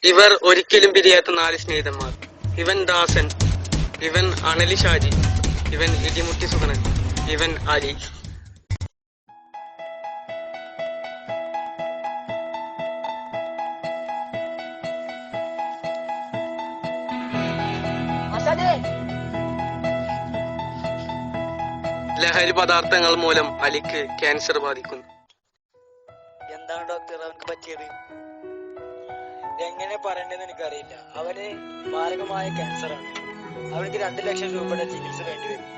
ഇവർ ഒരിക്കലും പിരിയാത്ത 4 സ്നേഹിതന്മാർ. ഇവൻ ദാസൻ, ഇവൻ അണലി ഷാജി, ഇവൻ ഇടിമുട്ടി സുഗണൻ, ഇവൻ അലി. ലഹരി പദാർത്ഥങ്ങൾ മൂലം അലിക്ക് ക്യാൻസർ ബാധിക്കുന്നു. എന്താണ് ഡോക്ടർ അവനക്ക് പറ്റിയത്? എങ്ങനെ പറയേണ്ടതെന്ന് എനിക്കറിയില്ല. അവന് മാരകമായ ക്യാൻസറാണ്. അവർക്ക് 2 ലക്ഷം രൂപയുടെ ചികിത്സ വേണ്ടിവരും.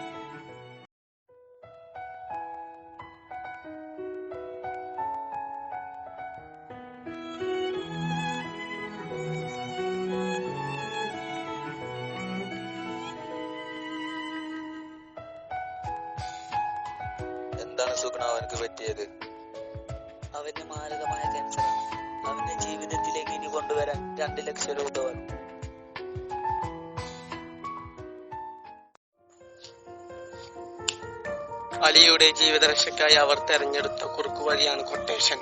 എന്താണ് സുഗുണ അവനക്ക് പറ്റിയത്? അവന് മാരകമായ ക്യാൻസറാണ്. അവന്റെ ജീവിതത്തിലേക്ക് ഇനി കൊണ്ടുവരാൻ 2 ലക്ഷം രൂപ വേണം. അലിയുടെ ജീവിതരക്ഷയ്ക്കായി അവർ തെരഞ്ഞെടുത്ത കുറുക്കുവഴിയാണ് കൊട്ടേഷൻ.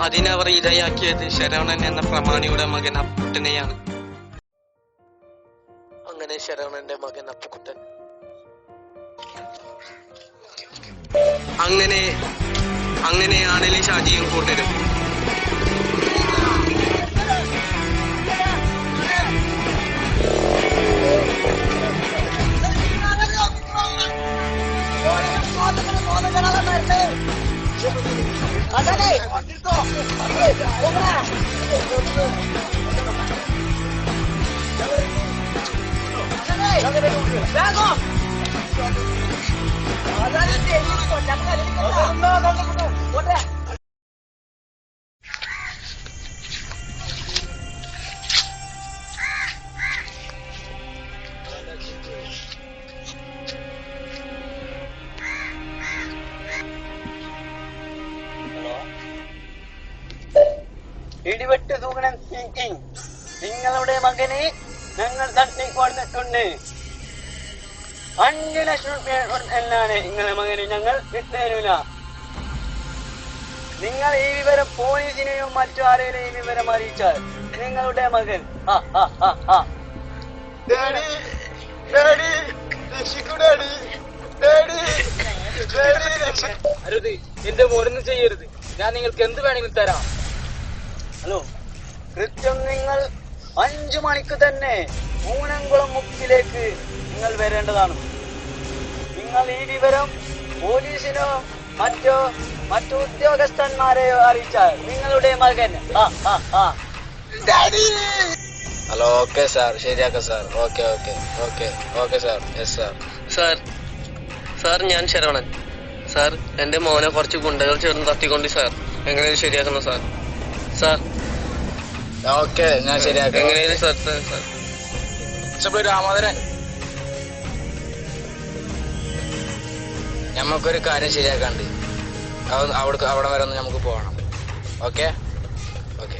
അതിനവർ ഇരയാക്കിയത് ശരവണൻ എന്ന പ്രമാണിയുടെ മകൻ അപ്പുക്കുട്ടനെയാണ്. അങ്ങനെ ശരവണന്റെ മകൻ അപ്പുക്കുട്ടൻ അങ്ങനെ അണലി ഷാജിയും കൂട്ടരും ഇടിവെട്ട് സുഗുണൻ സ്പീക്കിംഗ്. നിങ്ങളുടെ മകനെ ഞങ്ങൾ തട്ടിക്കൊണ്ടിട്ടുണ്ട്. 5 ലക്ഷം രൂപ എന്നാണ് നിങ്ങളുടെ മകനെ ഞങ്ങൾ വിട്ടുതരൂല. നിങ്ങൾ ഈ വിവരം പോലീസിനെയും മറ്റു ആരെയും ഈ വിവരം അറിയിച്ചാൽ നിങ്ങളുടെ മകൻ അരുത്, എന്റെ മോനൊന്നും ചെയ്യരുത്. ഞാൻ നിങ്ങൾക്ക് എന്ത് വേണമെങ്കിലും തരാം. ഹലോ, കൃത്യം നിങ്ങൾ 5 മണിക്ക് തന്നെ മൂനംകുളം മുക്കിലേക്ക് നിങ്ങൾ വരേണ്ടതാണ്. നിങ്ങൾ ഈ വിവരം പോലീസിനോ മറ്റു ഉദ്യോഗസ്ഥന്മാരെയോ അറിയിച്ചാൽ നിങ്ങളുടെ മകൻ ഹലോ, ഓക്കെ സാർ, ശരിയാക്കാം sir. Okay okay okay okay sir. Yes sir. Sir ഞാൻ ശരവണൻ. സാർ എന്റെ മോനെ കുറച്ച് ഗുണ്ടകൾ ചേർന്ന് തട്ടിക്കൊണ്ട് സാർ. എങ്ങനെയാണ് ശരിയാക്കണം സാർ? സാർ ഓക്കെ, ഞാൻ ശരിയാക്കാം. എങ്ങനെയാണ് സാർ? സാർ രാമോദരൻ, നമുക്കൊരു കാര്യം ശരിയാക്കാണ്ട് അവിടെ വരെ ഒന്ന് നമുക്ക് പോകണം. Okay okay.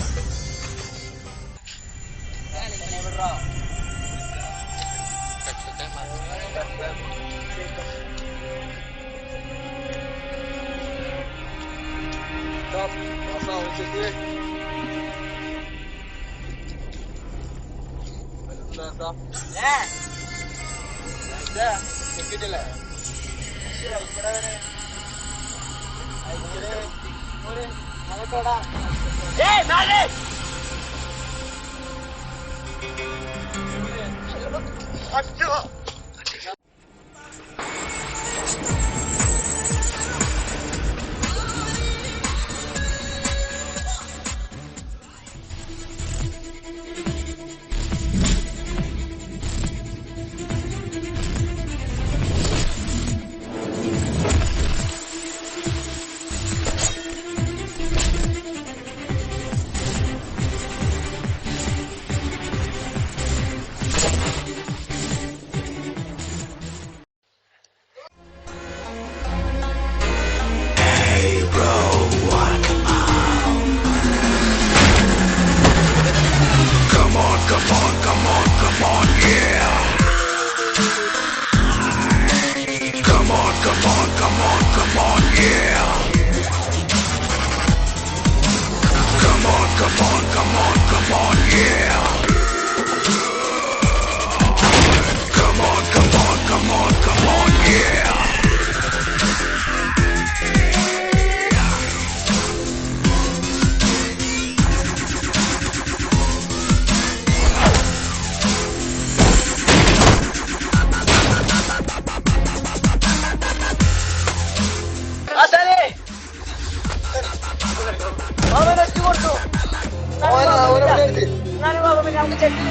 നമുക്ക് ചെക്ക്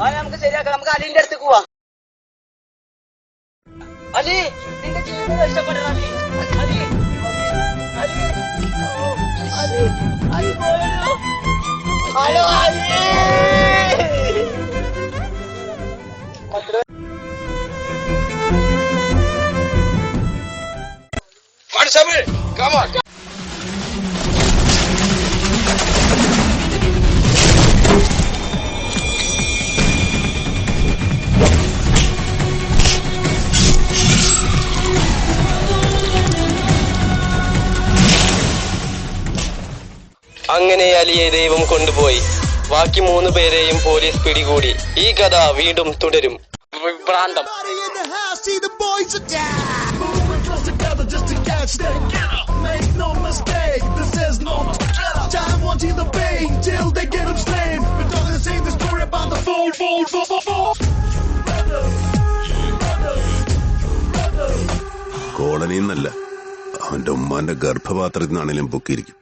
അവനെ നമുക്ക് ശരിയാക്കാം. നമുക്ക് അലിന്റെ അടുത്ത് പോവാ. അലി, നിന്റെ ജീവിതം രക്ഷപ്പെടണം അലി. അലി, അലി, അലി, അലി പോയോ? ഹലോ അലി. Come on. അങ്ങനെ അലിയെ ദൈവം കൊണ്ടുപോയി. ബാക്കി 3 പേരെയും പോലീസ് പിടികൂടി. ഈ കഥ വീണ്ടും തുടരും. ഭ്രാന്തം. കോളനിന്നല്ല, അവന്റെ ഉമ്മാന്റെ ഗർഭപാത്രത്തിൽ നിന്നാണെങ്കിലും പൊക്കിയിരിക്കും.